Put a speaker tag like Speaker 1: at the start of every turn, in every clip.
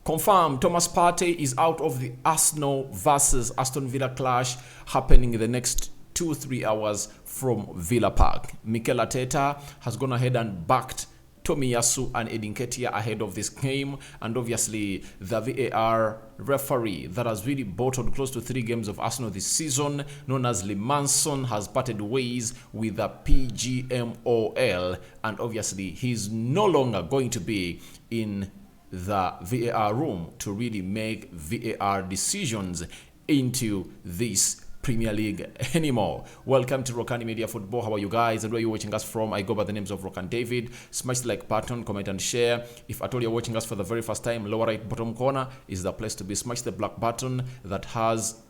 Speaker 1: Confirmed, Thomas Partey is out of the Arsenal versus Aston Villa clash happening in the next 2-3 hours from Villa Park. Mikel Arteta has gone ahead and backed Tomiyasu and Nketiah ahead of this game, and obviously the VAR referee that has really bottled close to 3 games of Arsenal this season, known as Limanson, has parted ways with the PGMOL, and obviously he's no longer going to be in the VAR room to really make VAR decisions into this Premier League anymore. Welcome to Rokani Media Football. How are you guys? And where are you watching us from? I go by the names of Rokani David. Smash the like button, comment and share. If at all you're watching us for the very first time, lower right bottom corner is the place to be. Smash the black button that has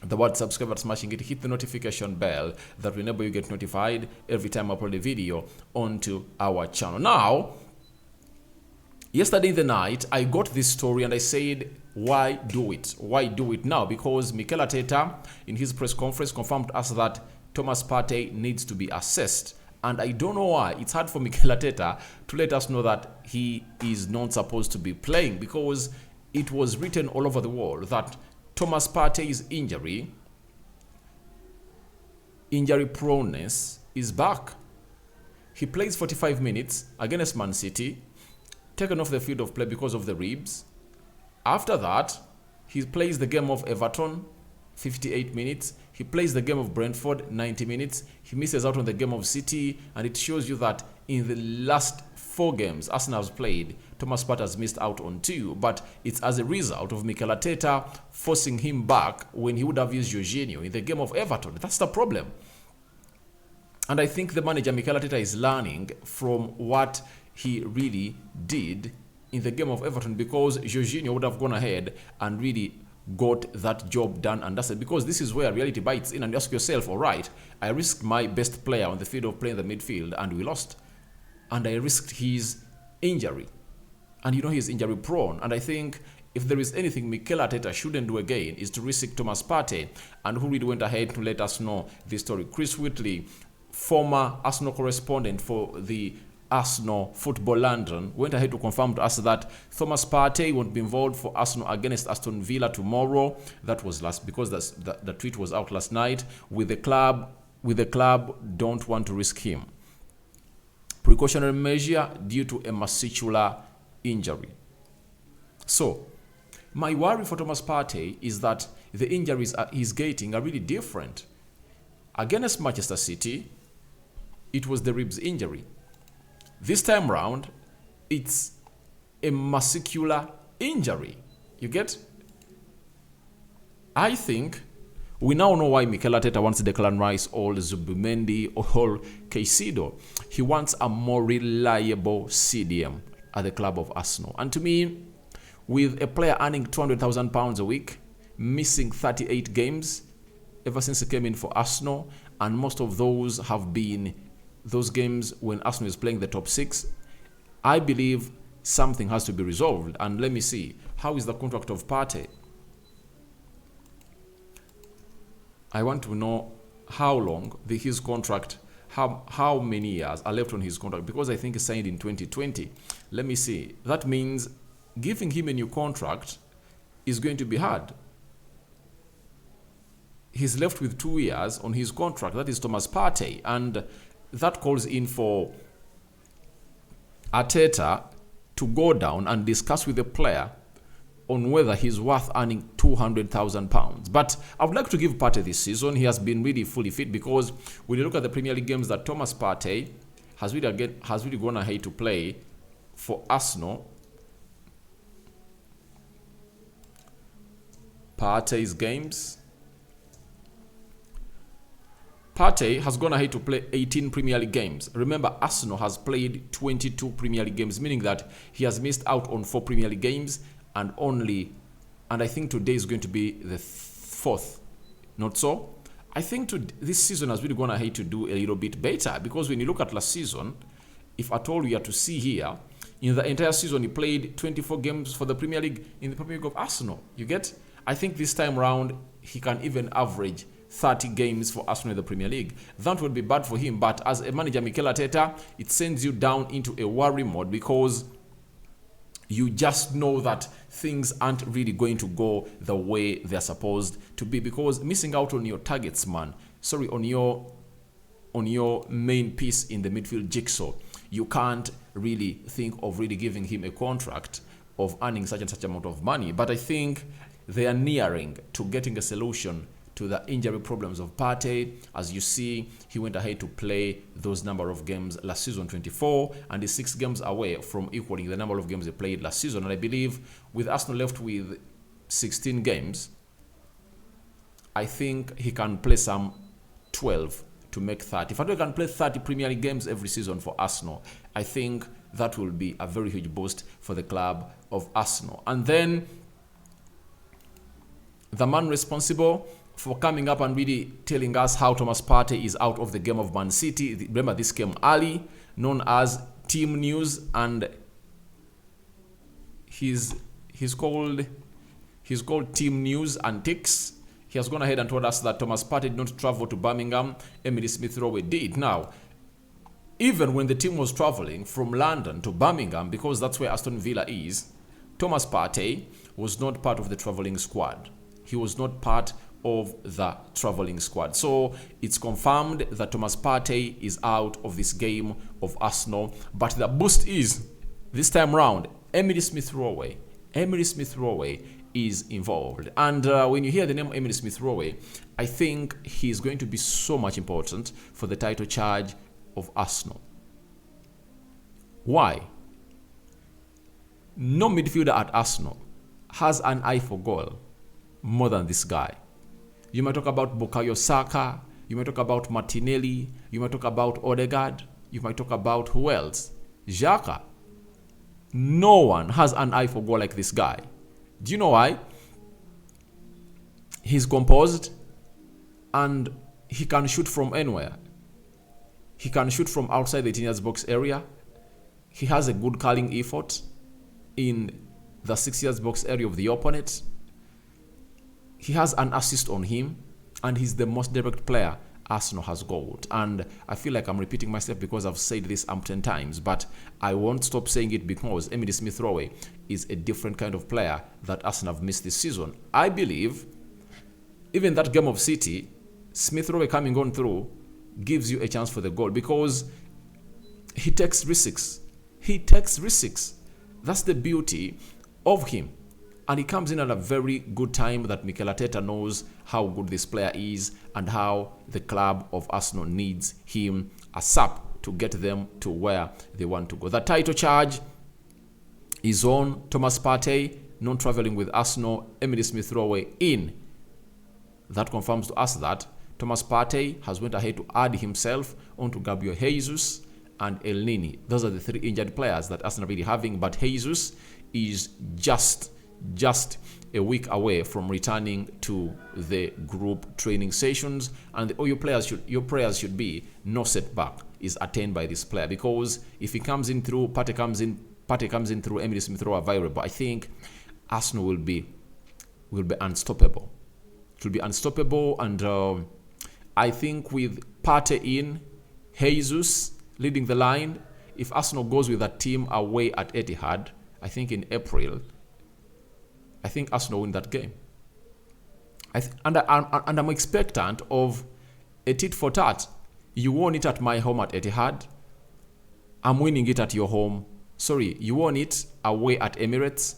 Speaker 1: the word subscribe, smashing it. Hit the notification bell that will enable you get notified every time I upload a video onto our channel. Now, yesterday in the night, I got this story and I said, why do it? Why do it now? Because Mikel Arteta, in his press conference, confirmed to us that Thomas Partey needs to be assessed. And I don't know why. It's hard for Mikel Arteta to let us know that he is not supposed to be playing, because it was written all over the world that Thomas Partey's injury proneness is back. He plays 45 minutes against Man City, taken off the field of play because of the ribs. After that, he plays the game of Everton, 58 minutes. He plays the game of Brentford, 90 minutes. He misses out on the game of City, and it shows you that in the last 4 games Arsenal has played, Thomas Partey has missed out on 2, but it's as a result of Mikel Arteta forcing him back when he would have used Jorginho in the game of Everton. That's the problem. And I think the manager, Mikel Arteta, is learning from what he really did in the game of Everton, because Jorginho would have gone ahead and really got that job done and dusted, because this is where reality bites in and you ask yourself, all right, I risked my best player on the field of play in the midfield and we lost, and I risked his injury, and you know he's injury prone. And I think if there is anything Mikel Arteta shouldn't do again is to risk Thomas Partey. And who really went ahead to let us know this story? Chris Whitley, former Arsenal correspondent for the Arsenal Football London, went ahead to confirm to us that Thomas Partey won't be involved for Arsenal against Aston Villa tomorrow. That was because the tweet was out last night. With the club don't want to risk him. Precautionary measure due to a muscular injury. So, my worry for Thomas Partey is that the injuries he's getting are really different. Against Manchester City, it was the ribs injury. This time round, it's a muscular injury. You get? I think we now know why Mikel Arteta wants Declan Rice or Zubimendi or Caicedo. He wants a more reliable CDM at the club of Arsenal. And to me, with a player earning £200,000 a week, missing 38 games ever since he came in for Arsenal, and most of those have been those games when Arsenal is playing the top 6, I believe something has to be resolved. And let me see, how is the contract of Partey? I want to know how long his contract, how many years are left on his contract, because I think he signed in 2020. Let me see. That means giving him a new contract is going to be hard. He's left with 2 years on his contract. That is Thomas Partey, and that calls in for Arteta to go down and discuss with the player on whether he's worth earning £200,000. But I would like to give Partey this season. He has been really fully fit, because when you look at the Premier League games that Thomas Partey has really gone ahead to play for Arsenal, Partey's games, Partey has gone ahead to play 18 Premier League games. Remember, Arsenal has played 22 Premier League games, meaning that he has missed out on 4 Premier League games, and I think today is going to be the 4th. Not so? I think this season has really gone ahead to do a little bit better, because when you look at last season, if at all we are to see here, in the entire season he played 24 games for the Premier League in the Premier League of Arsenal. You get? I think this time round he can even average 30 games for Arsenal in the Premier League. That would be bad for him, but as a manager, Mikel Arteta, it sends you down into a worry mode, because you just know that things aren't really going to go the way they're supposed to be, because missing out on your targets, man. Sorry, on your main piece in the midfield jigsaw, you can't really think of really giving him a contract of earning such and such amount of money. But I think they are nearing to getting a solution to the injury problems of Partey. As you see, he went ahead to play those number of games last season, 24, and is 6 games away from equaling the number of games he played last season. And I believe with Arsenal left with 16 games, I think he can play some 12 to make 30. If I can play 30 Premier League games every season for Arsenal, I think that will be a very huge boost for the club of Arsenal. And then the man responsible for coming up and really telling us how Thomas Partey is out of the game of Man City. Remember, this came early, known as Team News, and he's called Team News Antics. He has gone ahead and told us that Thomas Partey did not travel to Birmingham. Emily Smith-Rowe did. Now, even when the team was traveling from London to Birmingham, because that's where Aston Villa is, Thomas Partey was not part of the traveling squad. He was not part of the traveling squad. So it's confirmed that Thomas Partey is out of this game of Arsenal. But the boost is, this time round, Emily Smith-Rowe is involved. And when you hear the name Emily Smith-Rowe, I think he's going to be so much important for the title charge of Arsenal. Why? No midfielder at Arsenal has an eye for goal more than this guy. You might talk about Bukayo Saka, you might talk about Martinelli, you might talk about Odegaard, you might talk about who else? Xhaka. No one has an eye for goal like this guy. Do you know why? He's composed and he can shoot from anywhere. He can shoot from outside the 18 box area. He has a good curling effort in the 6 box area of the opponent. He has an assist on him, and he's the most direct player Arsenal has got. And I feel like I'm repeating myself because I've said this 10 times, but I won't stop saying it because Emily Smith-Rowe is a different kind of player that Arsenal have missed this season. I believe even that game of City, Smith-Rowe coming on through gives you a chance for the goal because he takes risks. That's the beauty of him. And he comes in at a very good time that Mikel Arteta knows how good this player is and how the club of Arsenal needs him ASAP to get them to where they want to go. The title charge is on Thomas Partey, not traveling with Arsenal, Emily Smith-Rowe in. That confirms to us that Thomas Partey has went ahead to add himself onto Gabriel Jesus and El Nini. Those are the 3 injured players that Arsenal are really having, but Jesus is just a week away from returning to the group training sessions, and all your prayers should be no setback is attained by this player, because if he comes in through Partey comes in through Emily Smith-Rowe available, I think Arsenal will be unstoppable. It will be unstoppable, and I think with Partey in, Jesus leading the line, if Arsenal goes with that team away at Etihad, I think in April, I think Arsenal win that game. And I'm expectant of a tit for tat. You won it at my home at Etihad. I'm winning it at your home. Sorry, you won it away at Emirates.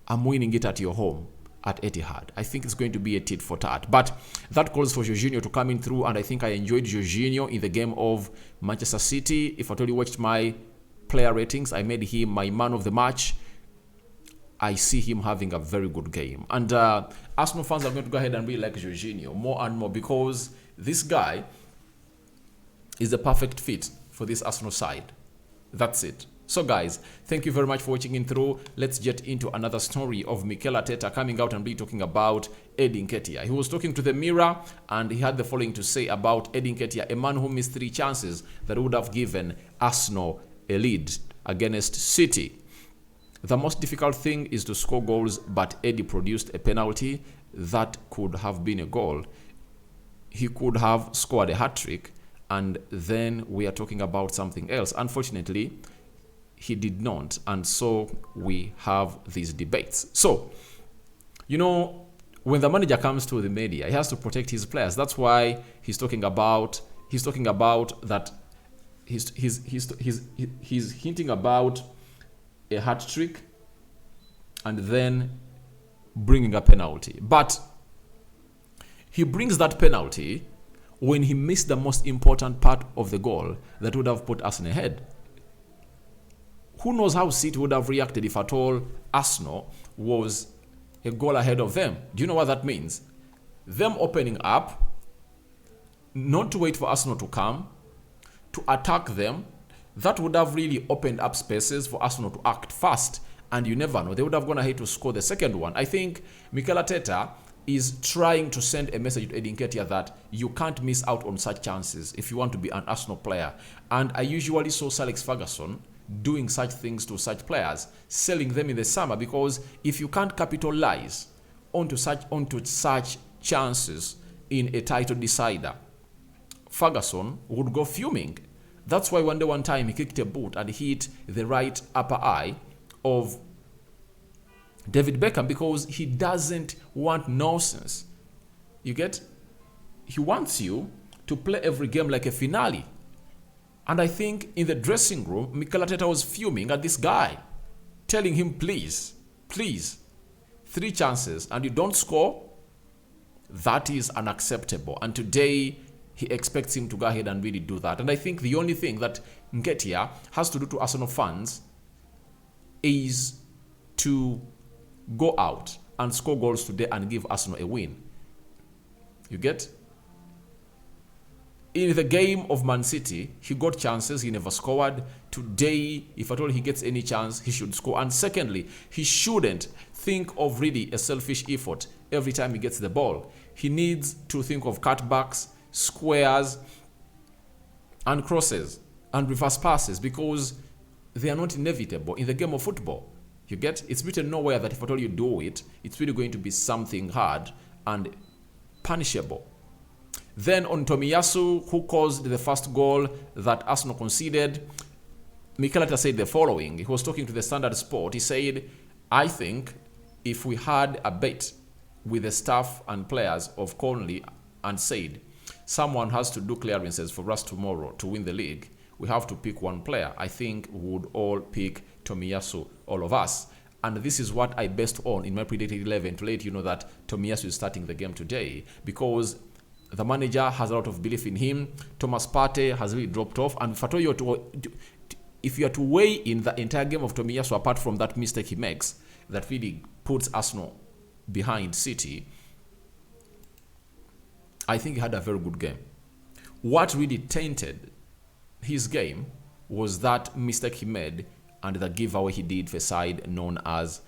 Speaker 1: I'm winning it at your home at Etihad. I think it's going to be a tit for tat. But that calls for Jorginho to come in through, and I think I enjoyed Jorginho in the game of Manchester City. If I told you watched my player ratings, I made him my man of the match. I see him having a very good game. And Arsenal fans are going to go ahead and really like Jorginho more and more, because this guy is the perfect fit for this Arsenal side. That's it. So guys, thank you very much for watching in through. Let's get into another story of Mikel Arteta coming out and really talking about Eddie Nketiah. He was talking to the Mirror and he had the following to say about Eddie Nketiah, a man who missed 3 chances that would have given Arsenal a lead against City. The most difficult thing is to score goals, but Eddie produced a penalty that could have been a goal. He could have scored a hat-trick, and then we are talking about something else. Unfortunately, he did not. And so we have these debates. So, you know, when the manager comes to the media, he has to protect his players. That's why he's talking about that he's hinting about a hat trick and then bringing a penalty. But he brings that penalty when he missed the most important part of the goal that would have put Arsenal ahead. Who knows how City would have reacted if at all Arsenal was a goal ahead of them? Do you know what that means? Them opening up, not to wait for Arsenal to come, to attack them. That would have really opened up spaces for Arsenal to act fast. And you never know, they would have gone ahead to score the second one. I think Mikel Arteta is trying to send a message to Nketiah that you can't miss out on such chances if you want to be an Arsenal player. And I usually saw Sir Alex Ferguson doing such things to such players, selling them in the summer, because if you can't capitalize onto such chances in a title decider, Ferguson would go fuming. That's why one time he kicked a boot and hit the right upper eye of David Beckham, because he doesn't want nonsense. You get? He wants you to play every game like a finale. And I think in the dressing room, Mikel Arteta was fuming at this guy, telling him, please, 3 chances and you don't score. That is unacceptable. And today, he expects him to go ahead and really do that. And I think the only thing that Nketiah has to do to Arsenal fans is to go out and score goals today and give Arsenal a win. You get? In the game of Man City, he got chances, he never scored. Today, if at all he gets any chance, he should score. And secondly, he shouldn't think of really a selfish effort every time he gets the ball. He needs to think of cutbacks, squares, and crosses, and reverse passes, because they are not inevitable in the game of football. You get? It's written nowhere that if at all you do it, it's really going to be something hard and punishable. Then on Tomiyasu, who caused the first goal that Arsenal conceded, Mikel Arteta said the following. He was talking to the Standard Sport. He said, I think if we had a bet with the staff and players of Conley and said, someone has to do clearances for us tomorrow to win the league, we have to pick one player, I think we would all pick Tomiyasu, all of us. And this is what I based on in my predicted 11 to let you know that Tomiyasu is starting the game today, because the manager has a lot of belief in him. Thomas Partey has really dropped off. And if you are to weigh in the entire game of Tomiyasu, apart from that mistake he makes, that really puts Arsenal behind City, I think he had a very good game. What really tainted his game was that mistake he made and the giveaway he did for a side known as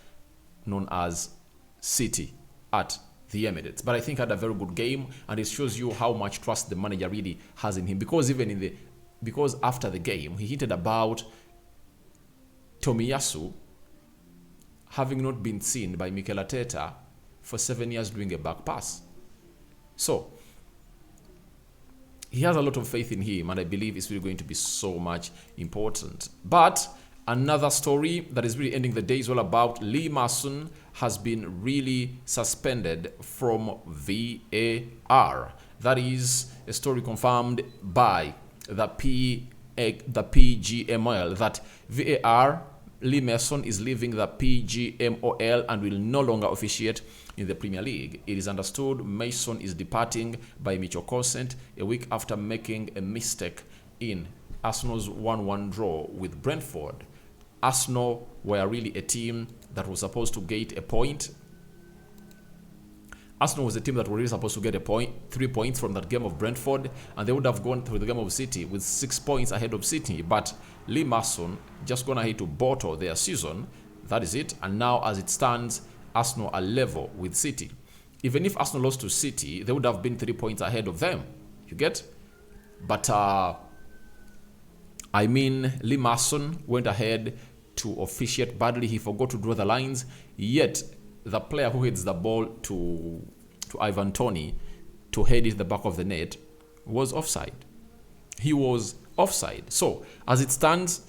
Speaker 1: City at the Emirates. But I think he had a very good game, and it shows you how much trust the manager really has in him. Because because after the game, he hinted about Tomiyasu having not been seen by Mikel Arteta for 7 years doing a back pass. So he has a lot of faith in him, and I believe it's really going to be so much important. But another story that is really ending the day is all about Lee Mason has been really suspended from VAR. That is a story confirmed by the PGMOL that VAR, Lee Mason is leaving the PGMOL and will no longer officiate in the Premier League. It is understood Mason is departing by mutual consent a week after making a mistake in Arsenal's 1-1 draw with Brentford. Arsenal were really a team that was supposed to get a point. Arsenal was a team that were really supposed to get a point, 3 points from that game of Brentford, and they would have gone through the game of City with 6 points ahead of City. But Lee Mason just gone ahead to bottle their season. That is it. And now, as it stands, Arsenal are level with City. Even if Arsenal lost to City, they would have been 3 points ahead of them. You get? But Lee Mason went ahead to officiate badly. He forgot to draw the lines. Yet, the player who hits the ball to Ivan Toney to head it the back of the net was offside. He was offside. So, as it stands,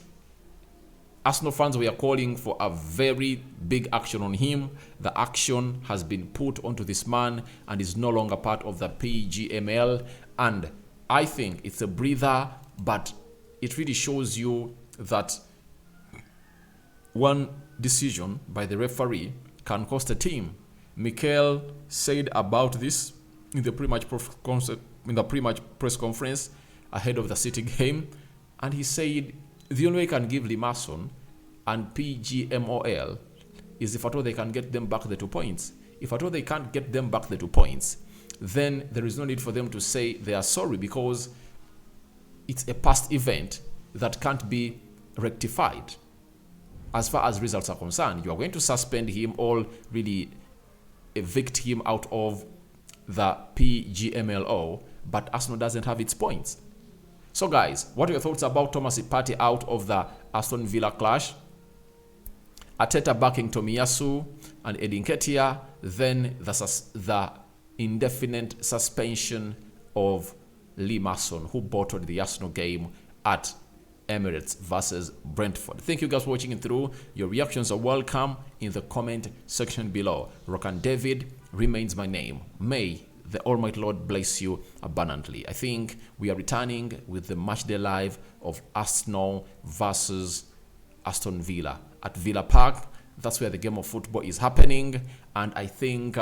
Speaker 1: Arsenal fans were calling for a very big action on him. The action has been put onto this man and is no longer part of the PGML. And I think it's a breather, but it really shows you that one decision by the referee can cost a team. Mikel said about this in the pre-match press conference ahead of the City game, and he said the only way he can give Limassol and PGMOL is if at all they can get them back the 2 points. If at all they can't get them back the 2 points, then there is no need for them to say they are sorry, because it's a past event that can't be rectified. As far as results are concerned, you are going to suspend him or really evict him out of the PGMLO, but Arsenal doesn't have its points. So guys, what are your thoughts about Thomas Partey out of the Aston Villa clash? Arteta backing Tomiyasu and Nketiah, then the indefinite suspension of Limassol, who bottled the Arsenal game at Emirates versus Brentford. Thank you guys for watching it through. Your reactions are welcome in the comment section below. Rokani David remains my name. May the Almighty Lord bless you abundantly. I think we are returning with the matchday live of Arsenal versus Aston Villa at Villa Park. That's where the game of football is happening, and I think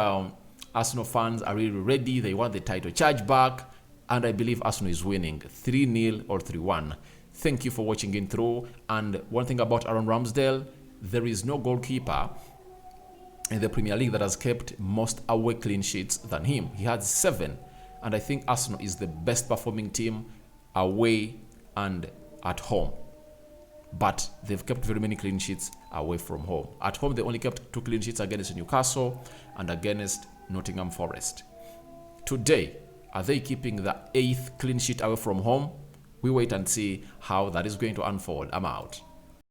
Speaker 1: Arsenal fans are really ready. They want the title charge back, and I believe Arsenal is winning 3-0 or 3-1. Thank you for watching in through. And one thing about Aaron Ramsdale, there is no goalkeeper in the Premier League that has kept most away clean sheets than him. He had 7, and I think Arsenal is the best performing team away and at home. But they've kept very many clean sheets away from home. At home, they only kept 2 clean sheets against Newcastle and against Nottingham Forest. Today, are they keeping the 8th clean sheet away from home? We wait and see how that is going to unfold. I'm out.